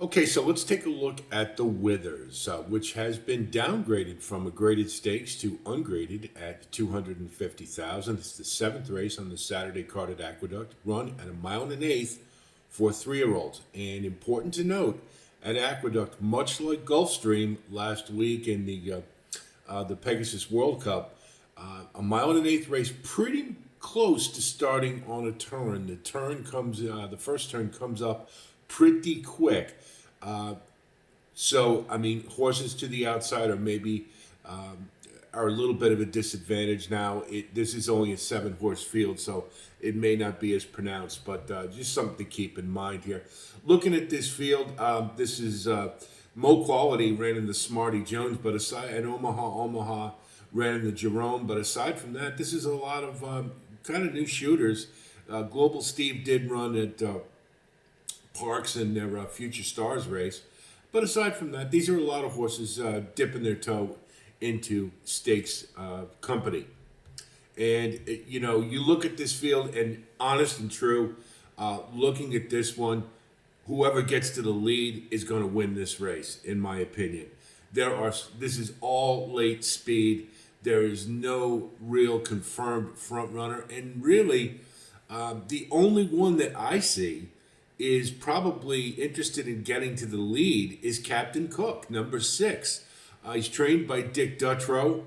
Okay, so let's take a look at the Withers, which has been downgraded from a graded stakes to ungraded at 250,000. It's the seventh race on the Saturday card at Aqueduct, run at a mile and an eighth for 3-year-olds. And important to note, at Aqueduct, much like Gulfstream last week in the Pegasus World Cup, a mile and an eighth race, pretty close to starting on a turn. The first turn comes up pretty quick. So, I mean, horses to the outside are maybe are a little bit of a disadvantage now. This is only a 7-horse field, so it may not be as pronounced, but just something to keep in mind here. Looking at this field, this is Mo Quality ran in the Smarty Jones, but aside and Omaha ran in the Jerome. But aside from that, this is a lot of kind of new shooters. Global Steve did run at Parks in their Future Stars race. But aside from that, these are a lot of horses dipping their toe into stakes company. And, you look at this field, and honest and true, looking at this one, whoever gets to the lead is going to win this race, in my opinion. This is all late speed. There is no real confirmed front runner. And really, the only one that I see is probably interested in getting to the lead is Captain Cook, number 6. He's trained by Dick Dutrow.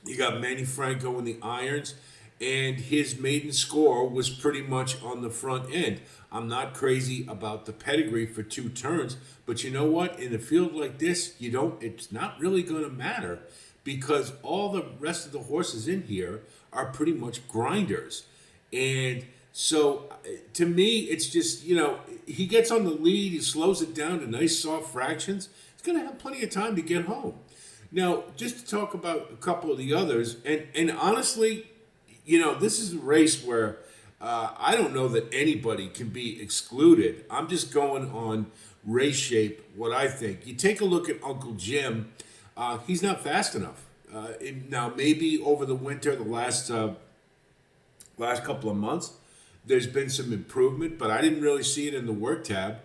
You got Manny Franco in the irons, and his maiden score was pretty much on the front end. I'm not crazy about the pedigree for 2 turns, but you know what? In a field like this, it's not really going to matter because all the rest of the horses in here are pretty much grinders. And so, to me, it's just, he gets on the lead, he slows it down to nice soft fractions. He's going to have plenty of time to get home. Now, just to talk about a couple of the others, and honestly, this is a race where I don't know that anybody can be excluded. I'm just going on race shape, what I think. You take a look at Uncle Jim, he's not fast enough. Now, maybe over the winter, the last couple of months, there's been some improvement, but I didn't really see it in the work tab.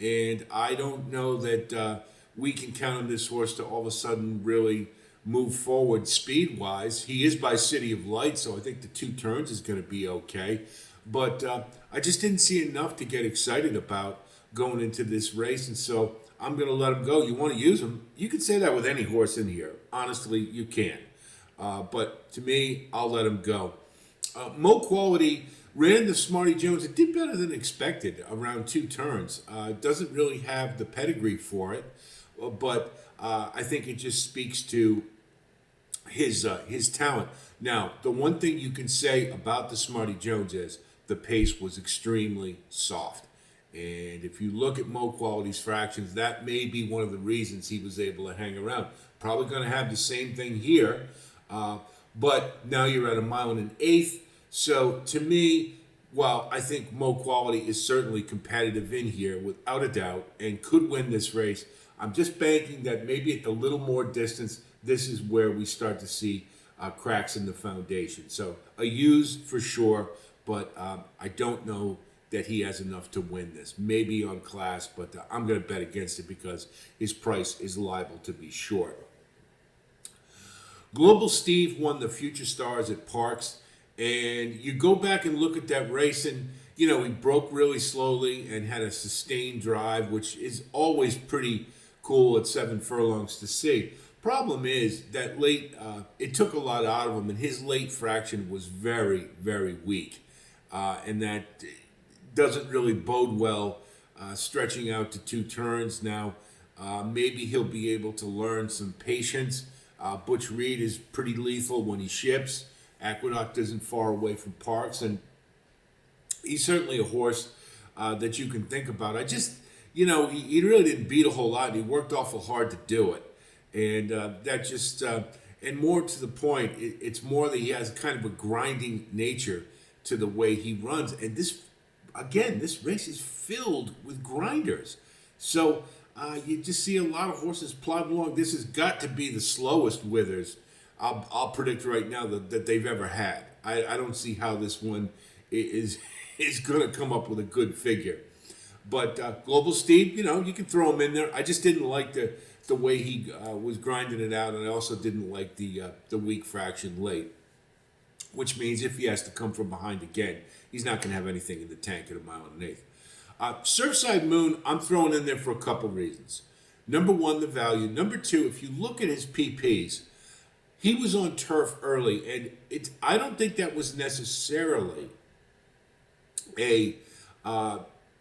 And I don't know that we can count on this horse to all of a sudden really move forward speed-wise. He is by City of Light, so I think the 2 turns is going to be okay. But I just didn't see enough to get excited about going into this race, and so I'm going to let him go. You want to use him? You could say that with any horse in here. Honestly, you can. But to me, I'll let him go. Mo Quality ran the Smarty Jones. It did better than expected around 2 turns. Doesn't really have the pedigree for it, but I think it just speaks to his talent. Now, the one thing you can say about the Smarty Jones is the pace was extremely soft. And if you look at Mo Quality's fractions, that may be one of the reasons he was able to hang around. Probably going to have the same thing here, but now you're at a mile and an eighth. So to me, while I think Mo Quality is certainly competitive in here without a doubt and could win this race, I'm just banking that maybe at the little more distance, this is where we start to see cracks in the foundation. So a use for sure, but I don't know that he has enough to win this. Maybe on class, but I'm going to bet against it because his price is liable to be short. Global Steve won the Future Stars at Parks. And you go back and look at that race, and he broke really slowly and had a sustained drive, which is always pretty cool at 7 furlongs to see. Problem is that late, it took a lot out of him, and his late fraction was very, very weak, and that doesn't really bode well stretching out to 2 turns. Now, maybe he'll be able to learn some patience. Butch Reed is pretty lethal when he ships. Aqueduct isn't far away from Parks, and he's certainly a horse that you can think about. I just, he really didn't beat a whole lot, and he worked awful hard to do it. And that just, and more to the point, it's more that he has kind of a grinding nature to the way he runs. And this race is filled with grinders. So you just see a lot of horses plodding along. This has got to be the slowest Withers I'll predict right now that they've ever had. I don't see how this one is going to come up with a good figure. But Global Steed, you can throw him in there. I just didn't like the way he was grinding it out, and I also didn't like the weak fraction late, which means if he has to come from behind again, he's not going to have anything in the tank at 1.125 miles. Surfside Moon, I'm throwing in there for a couple reasons. Number one, the value. Number two, if you look at his PPs, he was on turf early, and I don't think that was necessarily a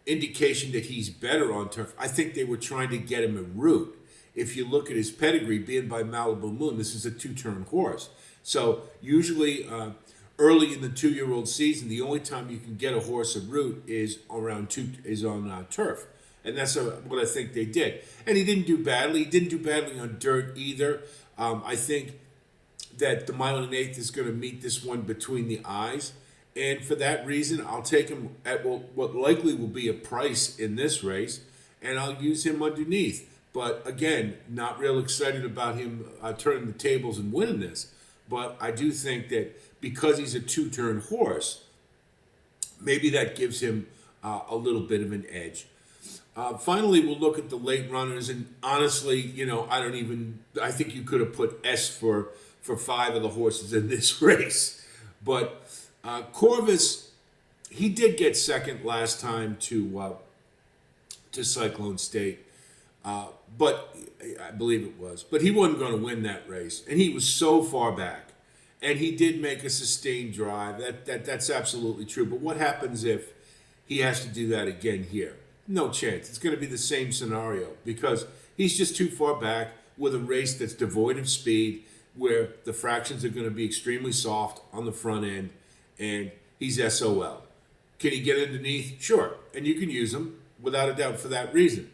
indication that he's better on turf. I think they were trying to get him a route. If you look at his pedigree, being by Malibu Moon, this is a two-turn horse. So usually early in the 2-year-old season, the only time you can get a horse a route is on turf. And that's what I think they did. And he didn't do badly. He didn't do badly on dirt either. I think that the 1.125 is going to meet this one between the eyes. And for that reason, I'll take him at what likely will be a price in this race, and I'll use him underneath. But again, not real excited about him turning the tables and winning this. But I do think that because he's a two-turn horse, maybe that gives him a little bit of an edge. Finally, we'll look at the late runners, and honestly, I think you could have put S for 5 of the horses in this race. But Corvus, he did get second last time to Cyclone State, but I believe it was. But he wasn't going to win that race, and he was so far back. And he did make a sustained drive. That's absolutely true. But what happens if he has to do that again here? No chance. It's going to be the same scenario because he's just too far back with a race that's devoid of speed, where the fractions are going to be extremely soft on the front end, and he's SOL. Can he get underneath? Sure. And you can use him without a doubt for that reason.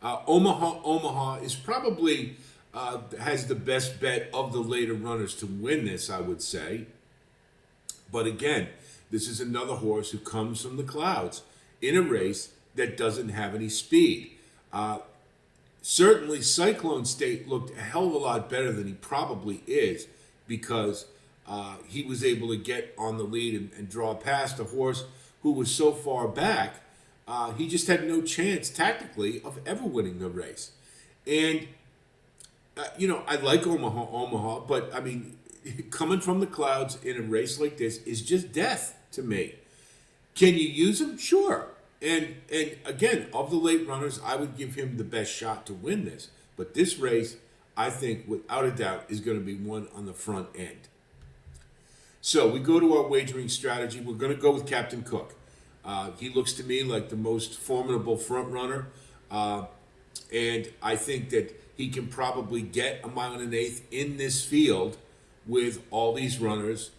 Omaha is probably has the best bet of the later runners to win this, I would say. But again, this is another horse who comes from the clouds in a race that doesn't have any speed. Certainly, Cyclone State looked a hell of a lot better than he probably is because he was able to get on the lead and draw past a horse who was so far back, he just had no chance tactically of ever winning the race. And, I like Omaha, but I mean, coming from the clouds in a race like this is just death to me. Can you use him? Sure. And again, of the late runners, I would give him the best shot to win this. But this race, I think, without a doubt, is going to be one on the front end. So we go to our wagering strategy. We're going to go with Captain Cook. He looks to me like the most formidable front runner. And I think that he can probably get 1.125 in this field with all these runners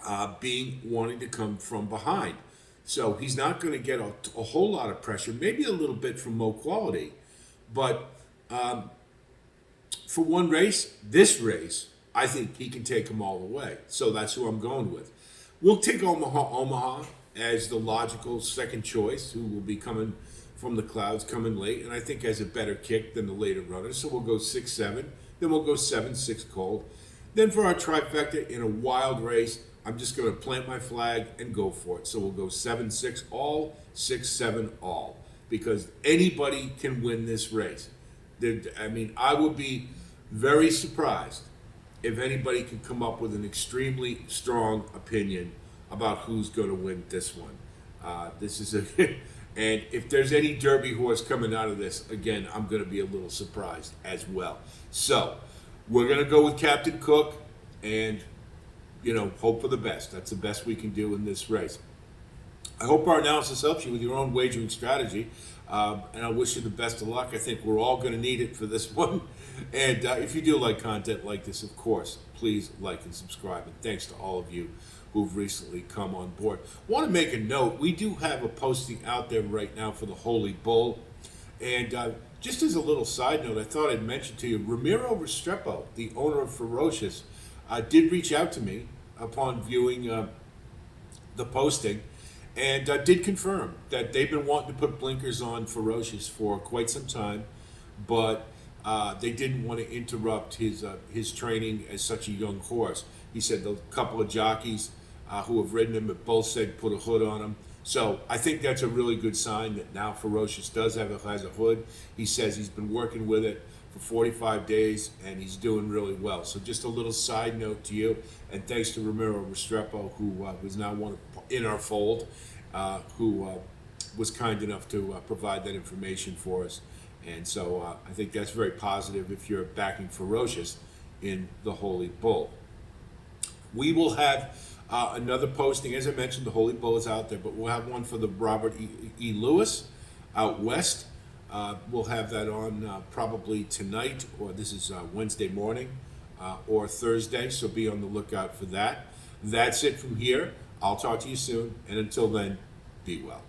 wanting to come from behind. So he's not going to get a whole lot of pressure, maybe a little bit from Mo Quality. But for one race, this race, I think he can take them all the way. So that's who I'm going with. We'll take Omaha as the logical second choice, who will be coming from the clouds, coming late, and I think has a better kick than the later runners. So we'll go 6-7, then we'll go 7-6 cold. Then for our trifecta in a wild race, I'm just going to plant my flag and go for it. So we'll go 7-6 all, 6-7 all, because anybody can win this race. I would be very surprised if anybody could come up with an extremely strong opinion about who's going to win this one. And if there's any Derby horse coming out of this, again, I'm going to be a little surprised as well. So we're going to go with Captain Cook and, hope for the best. That's the best we can do in this race. I hope our analysis helps you with your own wagering strategy. And I wish you the best of luck. I think we're all going to need it for this one. And if you do like content like this, of course, please like and subscribe. And thanks to all of you who've recently come on board. I want to make a note. We do have a posting out there right now for the Holy Bull. And just as a little side note, I thought I'd mention to you, Ramiro Restrepo, the owner of Ferocious, did reach out to me upon viewing the posting and did confirm that they've been wanting to put blinkers on Ferocious for quite some time, but they didn't want to interrupt his training as such a young horse. He said the couple of jockeys who have ridden him have both said put a hood on him. So I think that's a really good sign that now Ferocious has a hood. He says he's been working with it for 45 days and he's doing really well. So just a little side note to you, and thanks to Ramiro Restrepo, who was now one in our fold, who was kind enough to provide that information for us. And so I think that's very positive if you're backing Ferocious in the Holy Bull. We will have another posting. As I mentioned, the Holy Bull is out there, but we'll have one for the Robert E. Lewis out west. We'll have that on probably tonight, or this is Wednesday morning, or Thursday, so be on the lookout for that. That's it from here. I'll talk to you soon, and until then, be well.